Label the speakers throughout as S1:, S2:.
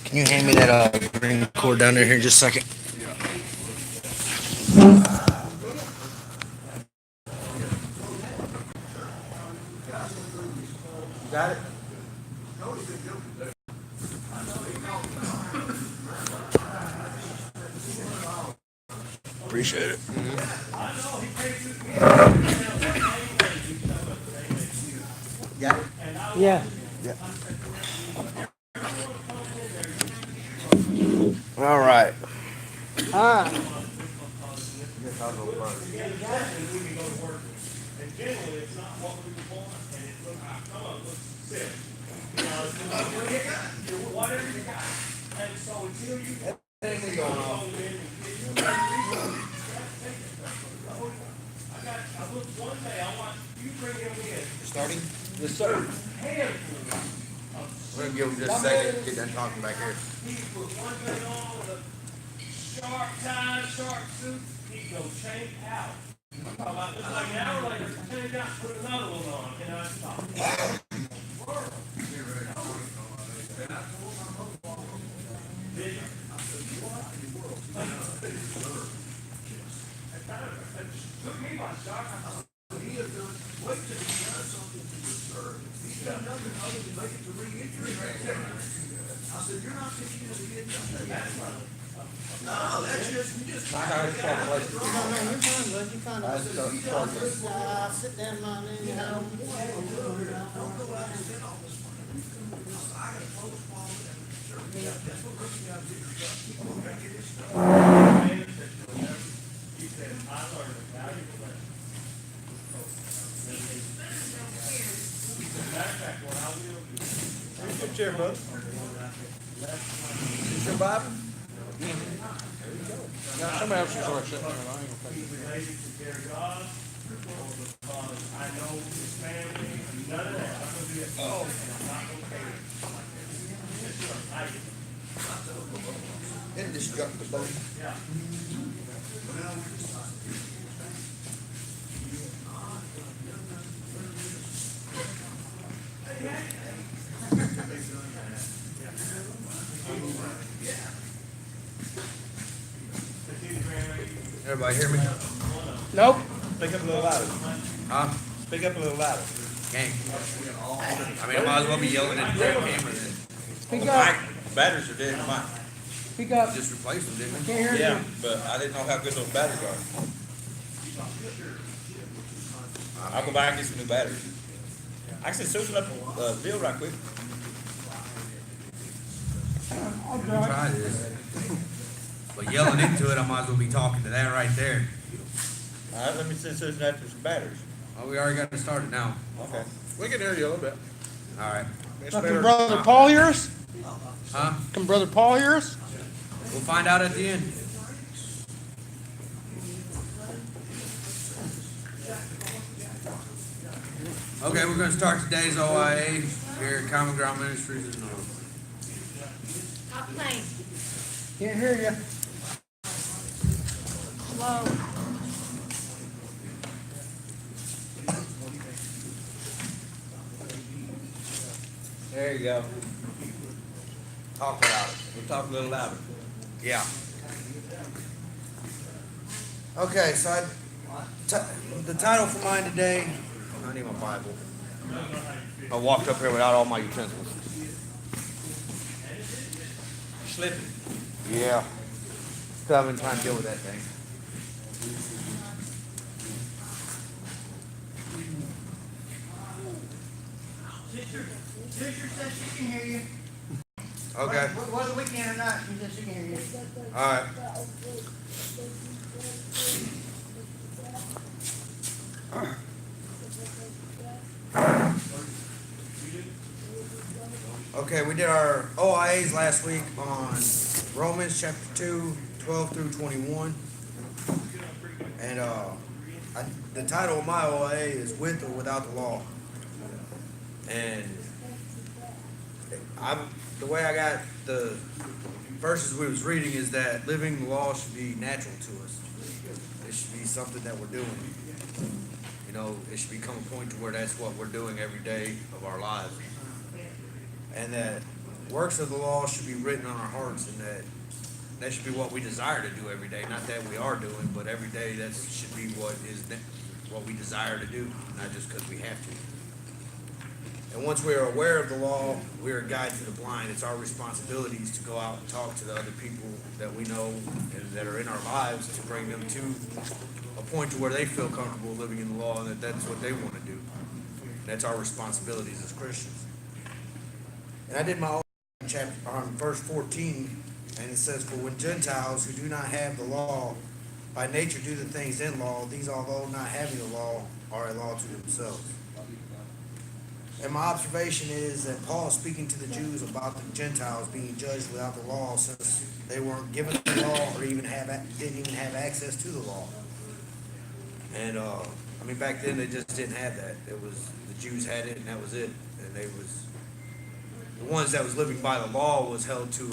S1: Can you hand me that green cord down there here in just a second?
S2: Got it?
S1: Appreciate it.
S2: Got it?
S3: Yeah.
S1: All right.
S3: Ah.
S2: Yes, I'll go first.
S1: Starting?
S2: Yes, sir. We're gonna give him just a second, get done talking back here.
S4: Sharp tie, sharp suit, he go change out. About just like an hour later, change out, put another one on, and I stop. Took me by shock. He is wait till he does something to disturb. He's done nothing other than make it to re-injury. I said, you're not thinking this kid. No, that's just, you just.
S3: No, you're fine, bud. You're fine. Sit down, man.
S4: Don't go out and sit on this one. I got a close call with him. That's what brings me out here. You gotta get this stuff. He said, I learned a valuable lesson. Matter of fact, what I will do.
S2: Here's your chair, bud. Is your Bible?
S5: Now, somebody else is already sitting there, and I ain't gonna
S4: He's related to their God, because I know his family, none of that. I'm gonna be a and I'm not gonna pay it. It's just like,
S2: Indestructible.
S4: yeah.
S2: Everybody hear me?
S3: Nope.
S2: Speak up a little louder. Huh? Speak up a little louder. Gang. I mean, I might as well be yelling at the damn camera then.
S3: Speak up.
S2: Batteries are dead in mine.
S3: Speak up.
S2: Just replaced them, didn't we?
S3: Can't hear you.
S2: Yeah, but I didn't know how good those batteries are. I'll go back and get some new batteries. Actually, searching up a deal right quick. Try this. But yelling into it, I might as well be talking to that right there. All right, let me send Susan after some batteries. Oh, we already got it started now. Okay.
S5: We can hear you a little bit.
S2: All right.
S3: Can Brother Paul hear us?
S2: Huh?
S3: Can Brother Paul hear us?
S2: We'll find out at the end. Okay, we're going to start today's OIA here at Commonground Ministries.
S6: Stop playing.
S3: Can't hear you.
S6: Slow.
S2: There you go. Talk louder. We'll talk a little louder. Yeah. Okay, so the title for mine today, I need my Bible. I walked up here without all my utensils. Slipping. Yeah. Still having time to deal with that thing.
S3: Sister says she can hear you.
S2: Okay.
S3: Whether we can or not, she says she can hear you.
S2: All right. Okay, we did our OIAs last week on Romans chapter 2, 12 through 21. And the title of my OIA is With or Without the Law. And the way I got the verses we was reading is that living the law should be natural to us. It should be something that we're doing. You know, it should become a point to where that's what we're doing every day of our lives. And that works of the law should be written on our hearts, and that should be what we desire to do every day. Not that we are doing, but every day that should be what we desire to do, not just because we have to. And once we are aware of the law, we are a guide to the blind. It's our responsibilities to go out and talk to the other people that we know and that are in our lives to bring them to a point to where they feel comfortable living in the law and that that's what they want to do. That's our responsibilities as Christians. And I did my own chapter on verse 14, and it says, "For when Gentiles who do not have the law by nature do the things in law, these, although not having the law, are a law to themselves." And my observation is that Paul is speaking to the Jews about the Gentiles being judged without the law, since they weren't given the law or didn't even have access to the law. And I mean, back then they just didn't have that. It was the Jews had it, and that was it. And the ones that was living by the law was held to.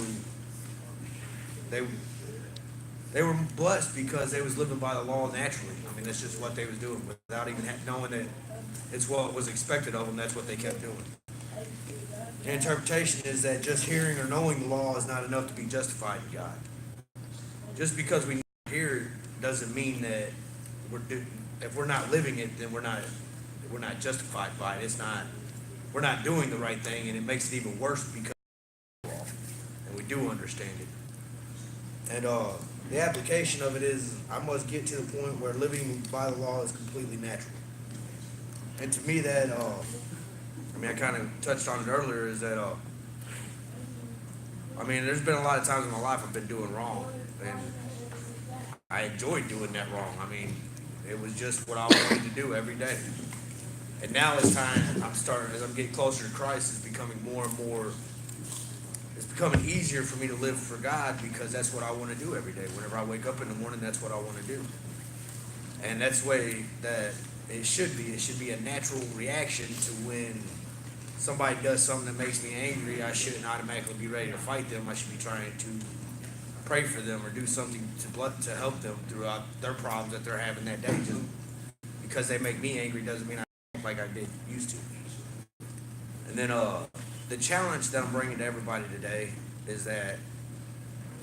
S2: They were blessed because they was living by the law naturally. I mean, that's just what they was doing without even knowing that it's what was expected of them. That's what they kept doing. The interpretation is that just hearing or knowing the law is not enough to be justified in God. Just because we hear it doesn't mean that if we're not living it, then we're not justified by it. We're not doing the right thing, and it makes it even worse because of the law, and we do understand it. And the application of it is, I must get to the point where living by the law is completely natural. And to me, that I mean, I kind of touched on it earlier. Is that I mean, there's been a lot of times in my life I've been doing wrong, and I enjoyed doing that wrong. I mean, it was just what I wanted to do every day. And now it's time. As I'm getting closer to Christ, it's becoming more and more. It's becoming easier for me to live for God because that's what I want to do every day. Whenever I wake up in the morning, that's what I want to do. And that's the way that it should be. It should be a natural reaction to when somebody does something that makes me angry. I shouldn't automatically be ready to fight them. I should be trying to pray for them or do something to help them throughout their problems that they're having that day. Just because they make me angry doesn't mean I act like I did used to. And then the challenge that I'm bringing to everybody today is that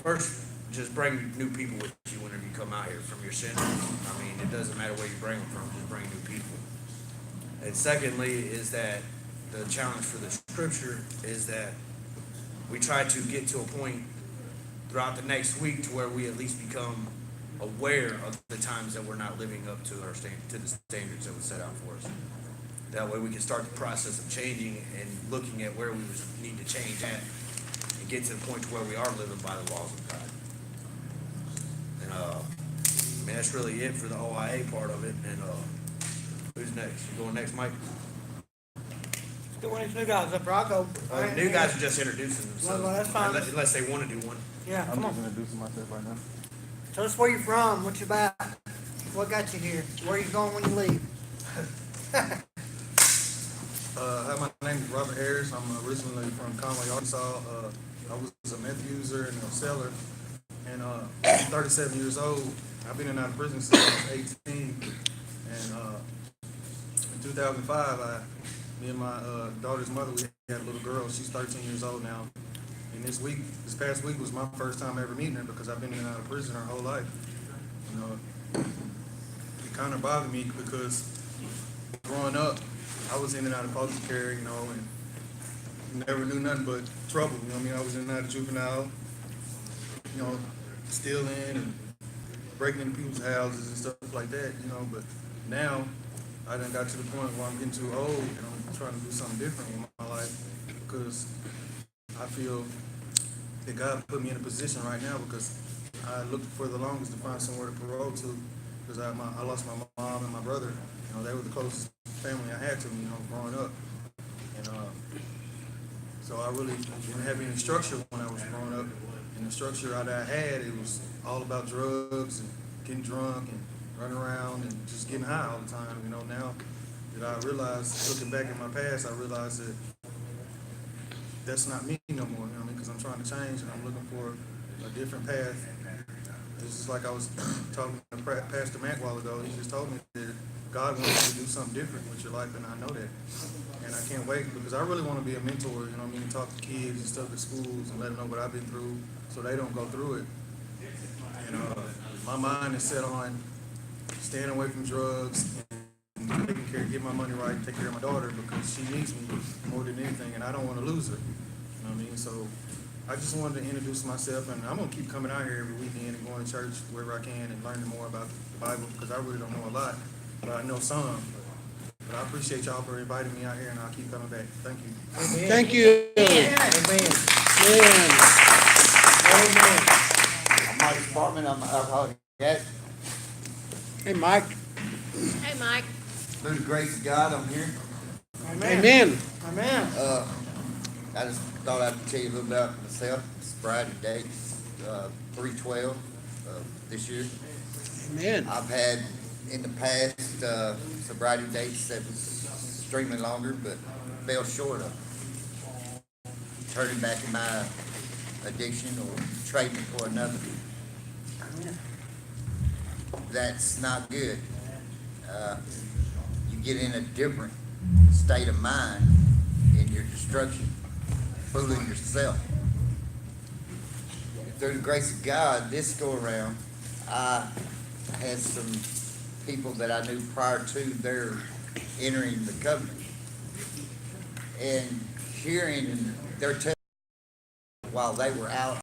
S2: first, just bring new people with you whenever you come out here from your sinners. I mean, it doesn't matter where you bring them from, just bring new people. And secondly is that the challenge for the scripture is that we try to get to a point throughout the next week to where we at least become aware of the times that we're not living up to to the standards that were set out for us. That way we can start the process of changing and looking at where we need to change at and get to the point to where we are living by the laws of God. And I mean, that's really it for the OIA part of it. And who's next? You going next, Mike?
S3: Get one of these new guys up there, I'll go.
S2: The new guys are just introducing themselves.
S3: Well, that's fine.
S2: Unless they want to do one.
S3: Yeah,
S5: I'm
S3: come
S5: just
S3: on.
S5: introducing myself right now.
S3: Tell us where you're from, what you about, what got you here, where you going when you leave.
S6: Hi, my name is Robert Harris. I'm originally from Conway, Arkansas. I was a meth user and a seller, and I'm 37 years old. I've been in and out of prison since I was 18, and in 2005, me and my daughter's mother, we had a little girl. She's 13 years old now, and this past week was my first time ever meeting her because I've been in and out of prison her whole life. You know, it kind of bothered me because growing up, I was in and out of foster care, you know, and never knew nothing but trouble. You know what I mean? I was in and out of juvenile, you know, stealing and breaking into people's houses and stuff like that, you know. But now I done got to the point where I'm getting too old and I'm trying to do something different with my life because I feel that God put me in a position right now because I looked for the longest to find somewhere to parole to because I lost my mom and my brother. You know, they were the closest family I had to me, you know, growing up. And so I really didn't have any structure when I was growing up. And the structure that I had, it was all about drugs and getting drunk and running around and just getting high all the time. You know, now that I realized, looking back at my past, I realized that that's not me no more, you know what I mean? Because I'm trying to change and I'm looking for a different path It's just like I was talking to Pastor Matt a while ago. He just told me that God wants you to do something different with your life, and I know that. And I can't wait because I really want to be a mentor, you know what I mean, talk to kids and stuff at schools and let them know what I've been through so they don't go through it. And my mind is set on staying away from drugs and taking care, get my money right, and take care of my daughter because she needs me more than anything, and I don't want to lose her. You know what I mean? So I just wanted to introduce myself, and I'm gonna keep coming out here every weekend and going to church wherever I can and learning more about the Bible because I really don't know a lot, but I know some. But I appreciate y'all for inviting me out here, and I'll keep coming back. Thank you.
S3: Amen.
S5: Thank you.
S3: Amen.
S5: Man.
S3: Amen.
S7: I'm Mike Sparkman, I'm an alcoholic addict.
S5: Hey, Mike.
S8: Hey, Mike.
S7: Through the grace of God, I'm here.
S5: Amen.
S3: Amen.
S7: I just thought I'd tell you a little about myself, sobriety dates, 3/12 this year.
S5: Amen.
S7: I've had in the past sobriety dates that was extremely longer, but fell short of turning back in my addiction or trading it for another. That's not good. You get in a different state of mind in your destruction, fooling yourself. Through the grace of God, this go around, I had some people that I knew prior to their entering the covenant, and hearing their testimony while they were out